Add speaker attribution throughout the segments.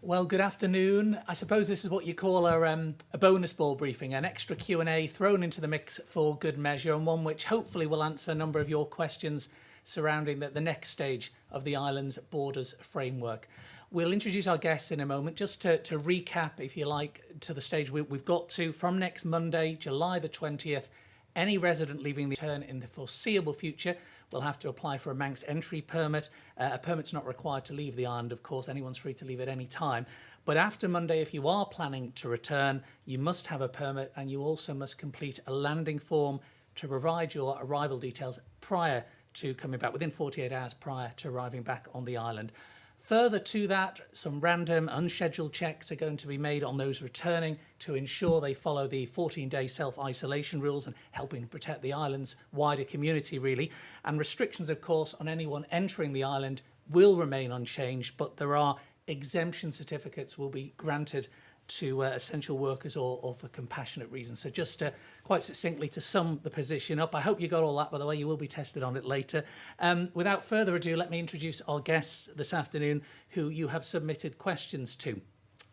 Speaker 1: Well, good afternoon. I suppose this is what you call a bonus ball briefing, an extra Q&A thrown into the mix for good measure, and one which hopefully will answer a number of your questions surrounding the next stage of the island's borders framework. We'll introduce our guests in a moment. Just to recap, if you like, to the stage we've got to, from next Monday, July the 20th, any resident leaving the return in the foreseeable future will have to apply for a Manx entry permit. A permit's not required to leave the island, of course. Anyone's free to leave at any time. But after Monday, if you are planning to return, you must have a permit, and you also must complete a landing form to provide your arrival details prior to coming back, within 48 hours prior to arriving back on the island. Further to that, some random unscheduled checks are going to be made on those returning to ensure they follow the 14-day self-isolation rules and helping to protect the island's wider community, really. And restrictions, of course, on anyone entering the island will remain unchanged, but there are exemption certificates will be granted to essential workers or for compassionate reasons. So just quite succinctly to sum the position up, I hope you got all that, by the way. You will be tested on it later. Without further ado, let me introduce our guests this afternoon who you have submitted questions to.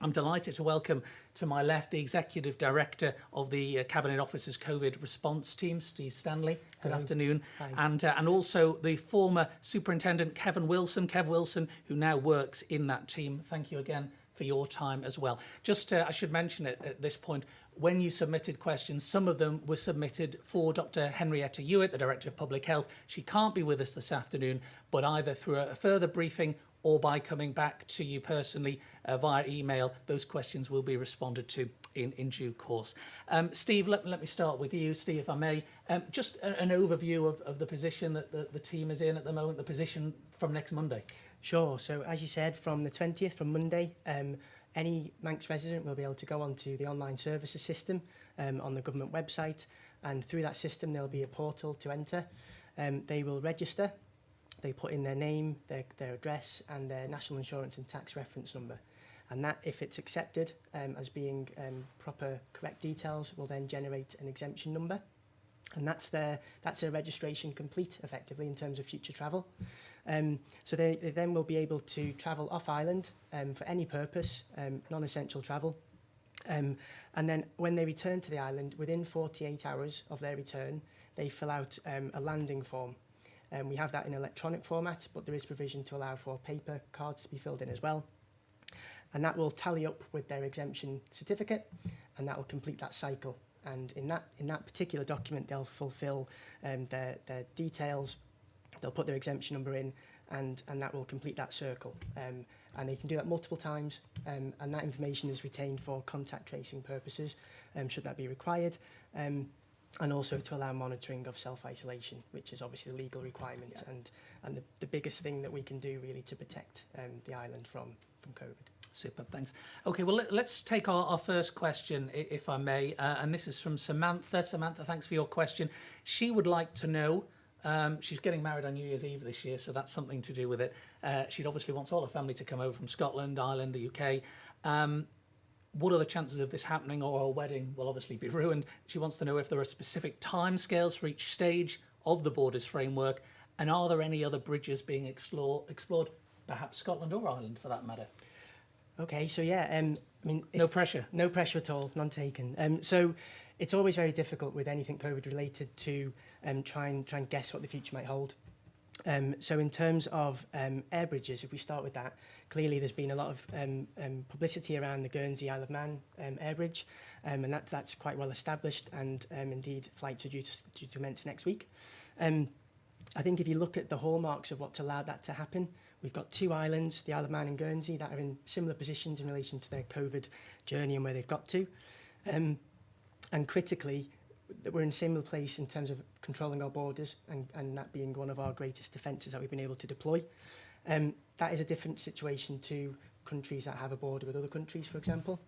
Speaker 1: I'm delighted to welcome to my left the Executive Director of the Cabinet Office's COVID response team, Steve Stanley. Good afternoon. Hi. And also the former Superintendent Kev Wilson, who now works in that team. Thank you again for your time as well. Just I should mention it at this point, when you submitted questions, some of them were submitted for Dr. Henrietta Hewitt, the Director of Public Health. She can't be with us this afternoon, but either through a further briefing or by coming back to you personally via email, those questions will be responded to in due course. Steve, let me start with you, Steve, if I may. Just an overview of the position that the team is in at the moment, the position from next Monday.
Speaker 2: Sure. So as you said, from the 20th, from Monday, any Manx resident will be able to go onto the online services system on the government website, and through that system there'll be a portal to enter. They will register, they put in their name, their address and their national insurance and tax reference number. And that, if it's accepted as being proper, correct details, will then generate an exemption number. And that's their registration complete, effectively, in terms of future travel. So they then will be able to travel off island for any purpose, non-essential travel. And then when they return to the island, within 48 hours of their return, they fill out a landing form. We have that in electronic format, but there is provision to allow for paper cards to be filled in as well. And that will tally up with their exemption certificate, and that will complete that cycle. And in that particular document, they'll fulfil their details, they'll put their exemption number in, and that will complete that circle. And they can do that multiple times, and that information is retained for contact tracing purposes, should that be required, and also to allow monitoring of self-isolation, which is obviously the legal requirement, and the biggest thing that we can do really to protect the island from COVID.
Speaker 1: Super, thanks. Okay, well, let's take our first question, if I may, and this is from Samantha. Samantha, thanks for your question. She would like to know, she's getting married on New Year's Eve this year, so that's something to do with it. She obviously wants all her family to come over from Scotland, Ireland, the UK. What are the chances of this happening, or her wedding will obviously be ruined? She wants to know if there are specific timescales for each stage of the Borders framework, and are there any other bridges being explored, perhaps Scotland or Ireland for that matter?
Speaker 2: Okay, so yeah, I mean...
Speaker 1: No pressure.
Speaker 2: No pressure at all, none taken. So it's always very difficult with anything COVID related to try and guess what the future might hold. So in terms of Airbridges, if we start with that, clearly there's been a lot of publicity around the Guernsey Isle of Man Airbridge, and that's quite well established, and indeed flights are due to commence next week. I think if you look at the hallmarks of what's allowed that to happen, we've got two islands, the Isle of Man and Guernsey, that are in similar positions in relation to their COVID journey and where they've got to. And critically, we're in a similar place in terms of controlling our borders, and that being one of our greatest defences that we've been able to deploy. That is a different situation to countries that have a border with other countries, for example.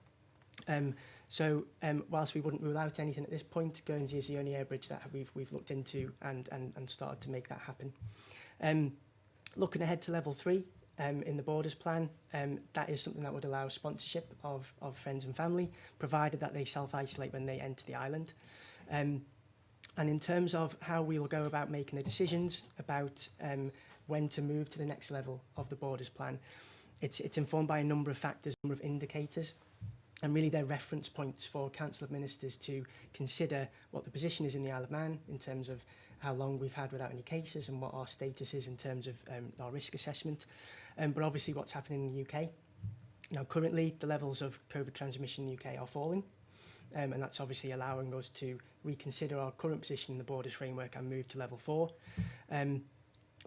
Speaker 2: So whilst we wouldn't rule out anything at this point, Guernsey is the only airbridge that we've looked into and started to make that happen. Looking ahead to level 3 in the Borders plan, that is something that would allow sponsorship of friends and family, provided that they self-isolate when they enter the island. And in terms of how we will go about making the decisions about when to move to the next level of the Borders plan, it's informed by a number of factors, a number of indicators, and really they're reference points for Council of Ministers to consider what the position is in the Isle of Man in terms of how long we've had without any cases and what our status is in terms of our risk assessment, but obviously what's happening in the UK. Now, currently, the levels of COVID transmission in the UK are falling, and that's obviously allowing us to reconsider our current position in the Borders framework and move to level 4.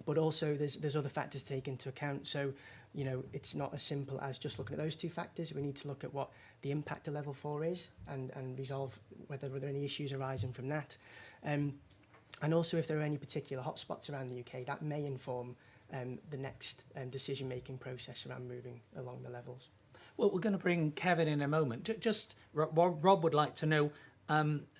Speaker 2: but also there's other factors to take into account. So, you know, it's not as simple as just looking at those two factors. We need to look at what the impact of level 4 is and resolve whether there are any issues arising from that. And also if there are any particular hotspots around the UK, that may inform the next decision-making process around moving along the levels.
Speaker 1: Well, we're going to bring Kevin in a moment. Rob would like to know,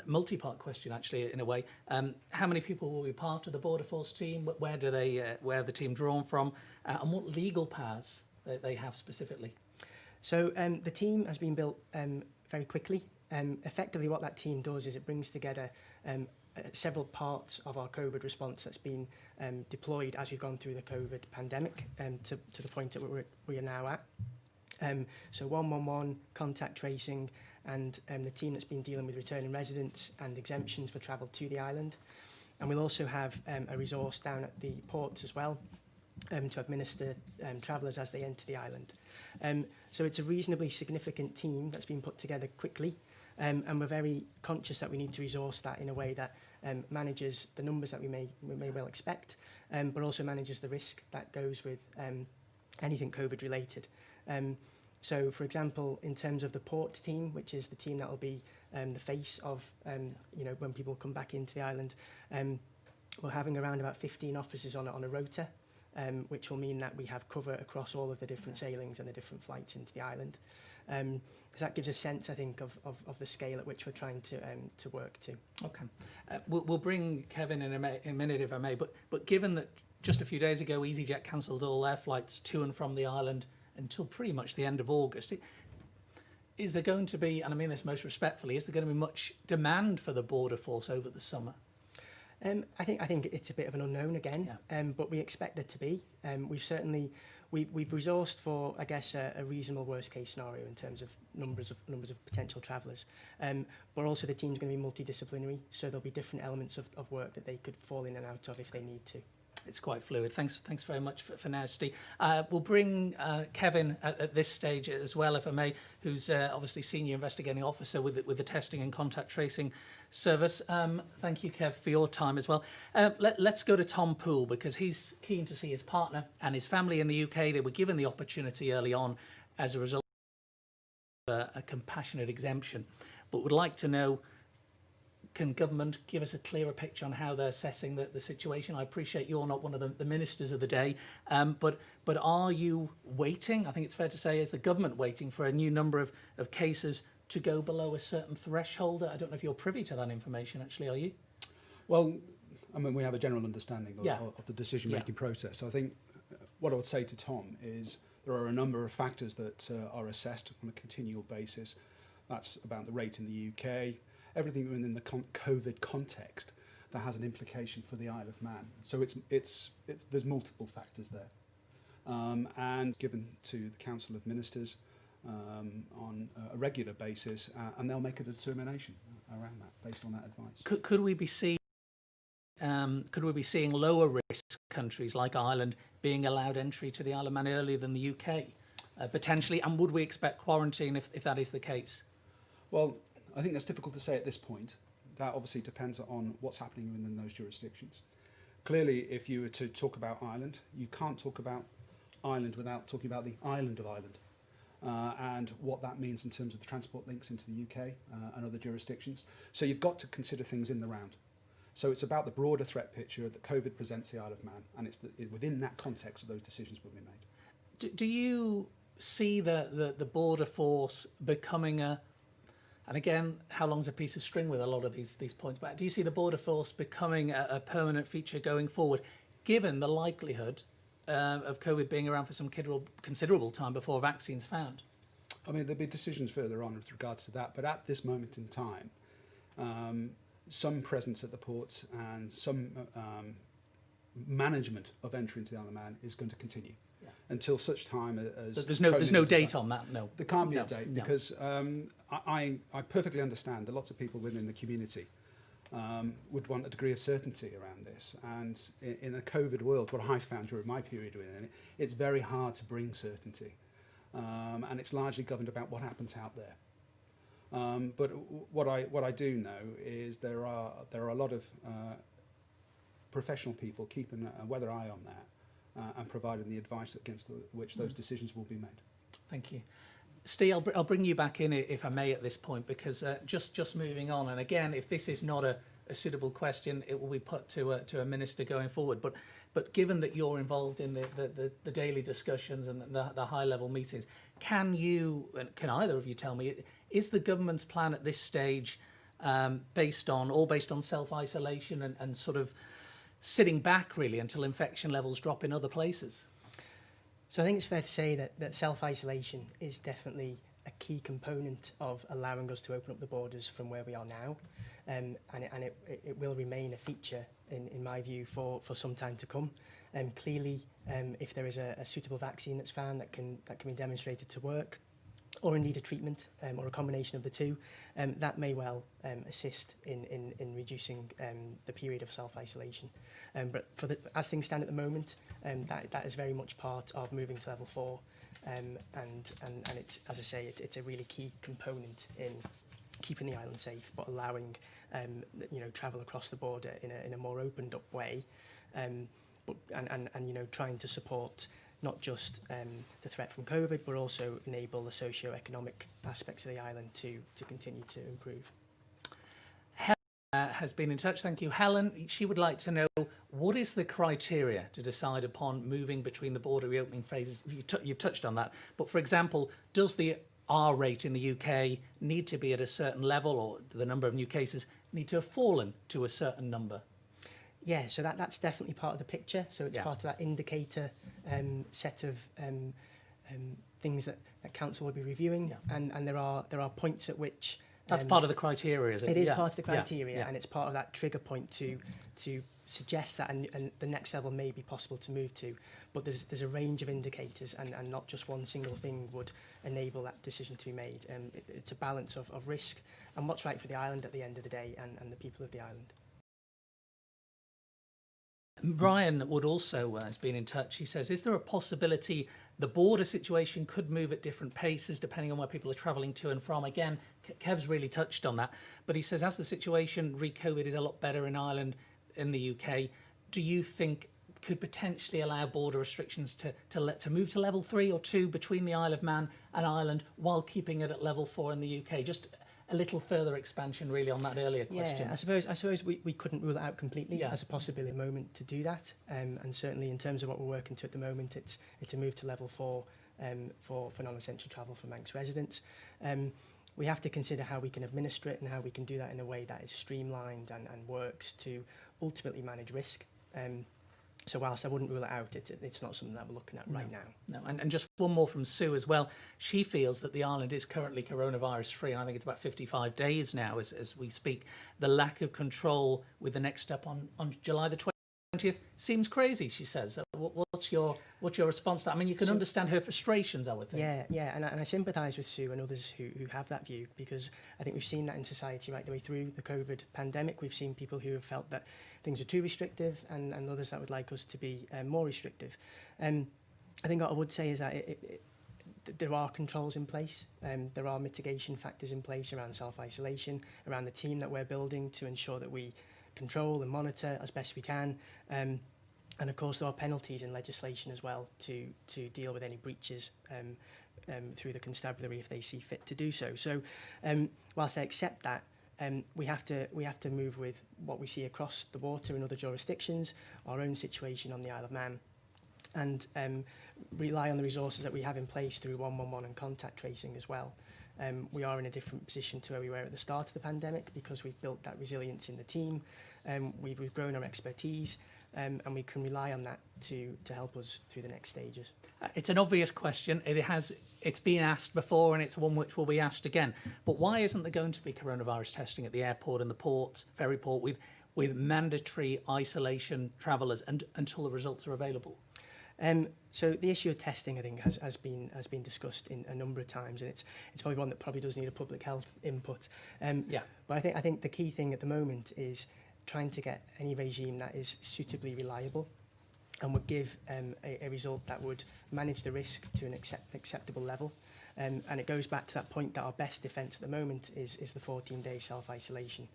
Speaker 1: multi-part question actually in a way, how many people will be part of the Border Force team? Where are the team drawn from? And what legal powers they have specifically?
Speaker 2: So the team has been built very quickly. Effectively what that team does is it brings together several parts of our COVID response that's been deployed as we've gone through the COVID pandemic to the point that we are now at. So 111, contact tracing, and the team that's been dealing with returning residents and exemptions for travel to the island. And we'll also have a resource down at the ports as well to administer travellers as they enter the island. So it's a reasonably significant team that's been put together quickly, and we're very conscious that we need to resource that in a way that manages the numbers that we may well expect, but also manages the risk that goes with anything COVID related. So, for example, in terms of the port team, which is the team that will be the face of, you know, when people come back into the island, we're having around about 15 officers on a rota, which will mean that we have cover across all of the different sailings and the different flights into the island. So that gives a sense, I think, of the scale at which we're trying to work to.
Speaker 1: Okay, we'll bring Kevin in a minute if I may. But given that just a few days ago EasyJet cancelled all their flights to and from the island until pretty much the end of August, is there going to be, and I mean this most respectfully, is there going to be much demand for the Border Force over the summer?
Speaker 2: I think it's a bit of an unknown again, yeah. But we expect there to be. We've resourced for, I guess, a reasonable worst case scenario in terms of numbers of potential travellers. But also the team's going to be multidisciplinary, so there'll be different elements of work that they could fall in and out of if they need to.
Speaker 1: It's quite fluid. Thanks very much for now, Steve. We'll bring Kevin at this stage as well, if I may, who's obviously Senior Investigating Officer with the Testing and Contact Tracing Service. Thank you, Kev, for your time as well. Let's go to Tom Poole, because he's keen to see his partner and his family in the UK. They were given the opportunity early on as a result of a compassionate exemption, but would like to know, can government give us a clearer picture on how they're assessing the situation? I appreciate you're not one of the ministers of the day, but are you waiting? I think it's fair to say, is the government waiting for a new number of cases to go below a certain threshold? I don't know if you're privy to that information, actually, are you?
Speaker 3: Well, I mean, we have a general understanding of the decision-making process. I think what I would say to Tom is there are a number of factors that are assessed on a continual basis. That's about the rate in the UK, everything within the COVID context that has an implication for the Isle of Man. So there's multiple factors there, and given to the Council of Ministers on a regular basis, and they'll make a determination around that based on that advice.
Speaker 1: Could we be seeing lower risk countries like Ireland being allowed entry to the Isle of Man earlier than the UK, potentially? And would we expect quarantine if that is the case?
Speaker 3: Well, I think that's difficult to say at this point. That obviously depends on what's happening within those jurisdictions. Clearly, if you were to talk about Ireland, you can't talk about Ireland without talking about the island of Ireland and what that means in terms of the transport links into the UK and other jurisdictions. So you've got to consider things in the round. So it's about the broader threat picture that COVID presents the Isle of Man, and it's within that context that those decisions will be made.
Speaker 1: Do you see the Border Force becoming and again, how long's a piece of string with a lot of these points, but do you see the Border Force becoming a permanent feature going forward, given the likelihood of COVID being around for some considerable time before vaccines found?
Speaker 3: I mean, there'll be decisions further on with regards to that, but at this moment in time, some presence at the ports and some management of entry into the Isle of Man is going to continue until such time as...
Speaker 1: But there's no date on that, no?
Speaker 3: There can't be a date, because I perfectly understand that lots of people within the community would want a degree of certainty around this. And in a COVID world, what I found during my period within it, it's very hard to bring certainty. And it's largely governed about what happens out there. But what I do know is there are a lot of professional people keeping a weather eye on that and providing the advice against which those decisions will be made.
Speaker 1: Thank you. Steve, I'll bring you back in if I may at this point, because just moving on, and again, if this is not a suitable question, it will be put to a minister going forward. But given that you're involved in the daily discussions and the high level meetings, can either of you tell me, is the government's plan at this stage based on self-isolation and sort of sitting back really until infection levels drop in other places?
Speaker 2: So I think it's fair to say that self-isolation is definitely a key component of allowing us to open up the borders from where we are now, and it will remain a feature, in my view, for some time to come. Clearly, if there is a suitable vaccine that's found that can be demonstrated to work, or indeed a treatment or a combination of the two, that may well assist in reducing the period of self-isolation. But as things stand at the moment, that is very much part of moving to level 4, and it's, as I say, it's a really key component in keeping the island safe, but allowing travel across the border in a more opened up way, and trying to support not just the threat from COVID, but also enable the socio-economic aspects of the island to continue to improve.
Speaker 1: Helen has been in touch. Thank you, Helen. She would like to know, what is the criteria to decide upon moving between the border reopening phases? You've touched on that, but for example, does the R rate in the UK need to be at a certain level, or the number of new cases need to have fallen to a certain number?
Speaker 2: Yeah, so that's definitely part of the picture. So it's part of that indicator set of things that Council will be reviewing, and there are points at which
Speaker 1: that's part of the criteria, is it?
Speaker 2: It is part of the criteria, and it's part of that trigger point to suggest that, and the next level may be possible to move to. But there's a range of indicators, and not just one single thing would enable that decision to be made. It's a balance of risk and what's right for the island at the end of the day, and the people of the island.
Speaker 1: Brian Wood also has been in touch. He says, is there a possibility the border situation could move at different paces depending on where people are travelling to and from? Again, Kev's really touched on that. But he says, as the situation re-COVID is a lot better in Ireland, in the UK, do you think could potentially allow border restrictions to move to level 3 or 2 between the Isle of Man and Ireland while keeping it at level 4 in the UK? Just a little further expansion really on that earlier question.
Speaker 2: Yeah, I suppose we couldn't rule it out completely as a possibility at the moment to do that, and certainly in terms of what we're working to at the moment, it's a move to level 4 for non-essential travel for Manx residents. We have to consider how we can administer it and how we can do that in a way that is streamlined and works to ultimately manage risk. So whilst I wouldn't rule it out, it's not something that we're looking at right now.
Speaker 1: No, and just one more from Sue as well. She feels that the island is currently coronavirus free, and I think it's about 55 days now as we speak. The lack of control with the next step on July the 20th seems crazy, she says. What's your response to that? I mean, you can understand her frustrations, I would think.
Speaker 2: Yeah, and I sympathise with Sue and others who have that view, because I think we've seen that in society right the way through the COVID pandemic. We've seen people who have felt that things are too restrictive, and others that would like us to be more restrictive. I think what I would say is that there are controls in place. There are mitigation factors in place around self-isolation, around the team that we're building to ensure that we control and monitor as best we can. And of course, there are penalties in legislation as well to deal with any breaches through the constabulary if they see fit to do so. So whilst I accept that, we have to move with what we see across the water in other jurisdictions, our own situation on the Isle of Man, and rely on the resources that we have in place through 111 and contact tracing as well. We are in a different position to where we were at the start of the pandemic because we've built that resilience in the team, we've grown our expertise, and we can rely on that to help us through the next stages.
Speaker 1: It's an obvious question. It's been asked before, and it's one which will be asked again. But why isn't there going to be coronavirus testing at the airport and the port, ferry port, with mandatory isolation travellers until the results are available?
Speaker 2: So the issue of testing, I think, has been discussed in a number of times, and it's probably one that probably does need a public health input. But I think the key thing at the moment is trying to get any regime that is suitably reliable and would give a result that would manage the risk to an acceptable level. And it goes back to that point that our best defence at the moment is the 14-day self-isolation.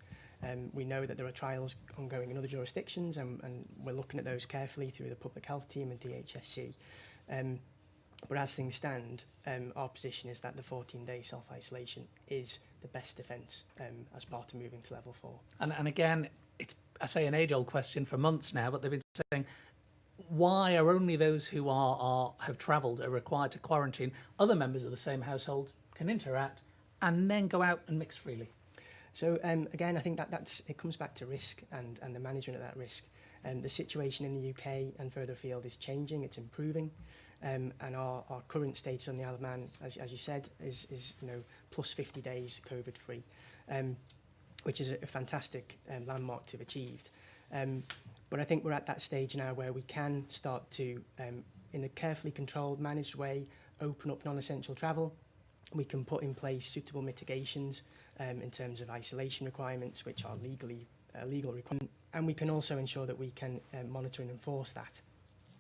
Speaker 2: We know that there are trials ongoing in other jurisdictions, and we're looking at those carefully through the public health team and DHSC. But as things stand, our position is that the 14-day self-isolation is the best defence as part of moving to level 4.
Speaker 1: And again, it's, I say, an age-old question for months now, but they've been saying, why are only those who have travelled are required to quarantine? Other members of the same household can interact and then go out and mix freely.
Speaker 2: So again, I think it comes back to risk and the management of that risk. The situation in the UK and further afield is changing, it's improving, and our current status on the Isle of Man, as you said, is plus 50 days COVID free, which is a fantastic landmark to have achieved. But I think we're at that stage now where we can start to, in a carefully controlled, managed way, open up non-essential travel. We can put in place suitable mitigations in terms of isolation requirements, which are legal requirements, and we can also ensure that we can monitor and enforce that.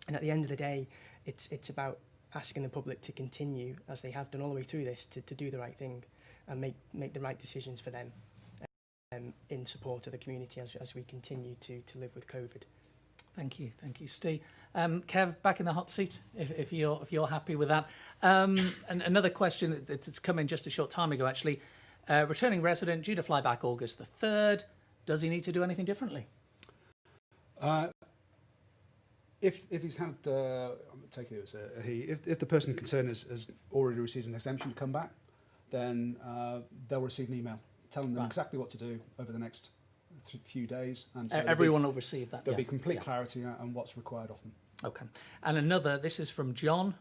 Speaker 2: And at the end of the day, it's about asking the public to continue, as they have done all the way through this, to do the right thing and make the right decisions for them in support of the community as we continue to live with COVID.
Speaker 1: Thank you, Steve. Kev, back in the hot seat, if you're happy with that. And another question that's come in just a short time ago, actually. Returning resident due to fly back August the 3rd. Does he need to do anything differently?
Speaker 3: If he's had, I'm taking it as a he. If the person concerned has already received an exemption to come back, then they'll receive an email telling them exactly what to do over the next few days, and so
Speaker 1: everyone will receive that.
Speaker 3: There'll be complete clarity on what's required of them.
Speaker 1: Okay. And another, this is from John.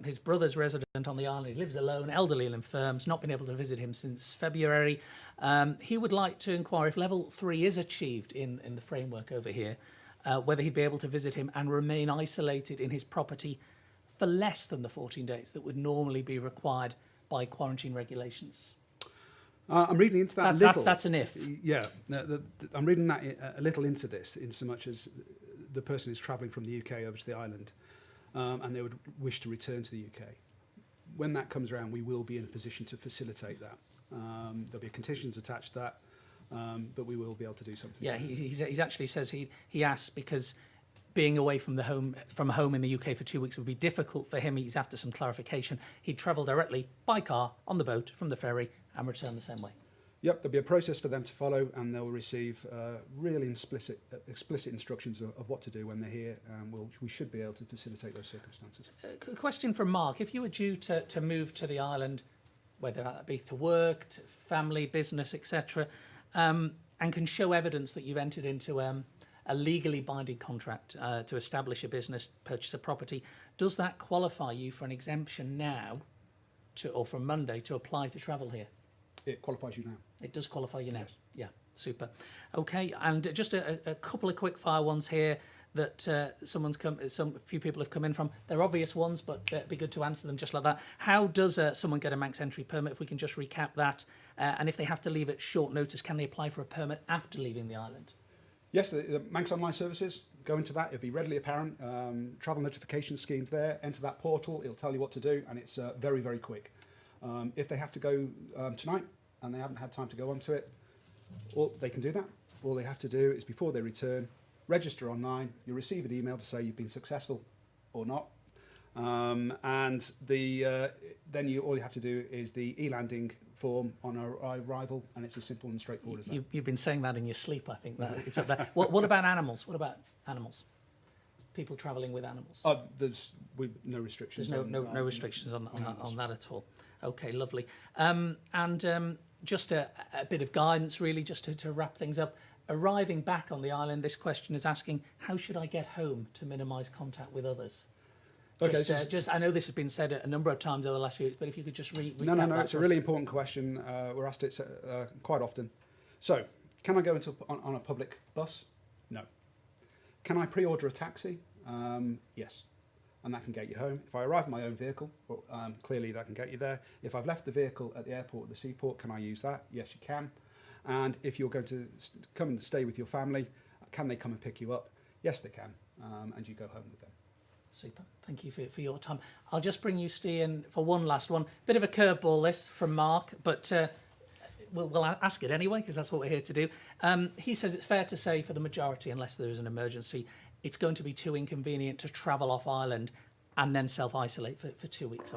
Speaker 1: His brother's resident on the island. He lives alone, elderly and infirm, has not been able to visit him since February. He would like to inquire if level 3 is achieved in the framework over here, whether he'd be able to visit him and remain isolated in his property for less than the 14 days that would normally be required by quarantine regulations.
Speaker 3: I'm reading into that a little.
Speaker 1: That's an if.
Speaker 3: Yeah, I'm reading that a little into this, in so much as the person is travelling from the UK over to the island, and they would wish to return to the UK. When that comes around, we will be in a position to facilitate that. There'll be conditions attached to that, but we will be able to do something.
Speaker 1: Yeah, he actually says he asks because being away from home in the UK for 2 weeks would be difficult for him. He's after some clarification. He'd travel directly by car on the boat from the ferry and return the same way.
Speaker 3: Yep, there'll be a process for them to follow, and they'll receive really explicit instructions of what to do when they're here, and we should be able to facilitate those circumstances.
Speaker 1: A question from Mark. If you were due to move to the island, whether that be to work, to family, business, etc., and can show evidence that you've entered into a legally binding contract to establish a business, purchase a property, does that qualify you for an exemption now, or from Monday, to apply to travel here?
Speaker 3: It qualifies you now.
Speaker 1: It does qualify you now.
Speaker 3: Yes.
Speaker 1: Yeah, super. Okay, and just a couple of quick fire ones here that a few people have come in from. They're obvious ones, but it'd be good to answer them just like that. How does someone get a Manx entry permit? If we can just recap that, and if they have to leave at short notice, can they apply for a permit after leaving the island?
Speaker 3: Yes, the Manx Online Services, go into that, it'll be readily apparent. Travel notification scheme's there, enter that portal, it'll tell you what to do, and it's very, very quick. If they have to go tonight and they haven't had time to go onto it, they can do that. All they have to do is, before they return, register online. You'll receive an email to say you've been successful or not. And then all you have to do is the e-landing form on arrival, and it's as simple and straightforward as that.
Speaker 1: You've been saying that in your sleep, I think. That it's up there. What about animals? What about animals? People travelling with animals?
Speaker 3: There's no restrictions.
Speaker 1: There's no restrictions on that at all. Okay, lovely. Just a bit of guidance, really, just to wrap things up. Arriving back on the island, this question is asking, how should I get home to minimise contact with others?
Speaker 3: Okay,
Speaker 1: I know this has been said a number of times over the last few weeks, but if you could just recap
Speaker 3: No,
Speaker 1: that
Speaker 3: it's a really important question. We're asked it quite often. So, can I go on a public bus? No. Can I pre-order a taxi? Yes. And that can get you home. If I arrive in my own vehicle, clearly that can get you there. If I've left the vehicle at the airport or the seaport, can I use that? Yes, you can. And if you're going to come and stay with your family, can they come and pick you up? Yes, they can. And you go home with them.
Speaker 1: Super. Thank you for your time. I'll just bring you, Steve, in for one last one. Bit of a curveball this from Mark, but we'll ask it anyway, because that's what we're here to do. He says it's fair to say for the majority, unless there is an emergency, it's going to be too inconvenient to travel off island and then self-isolate for 2 weeks.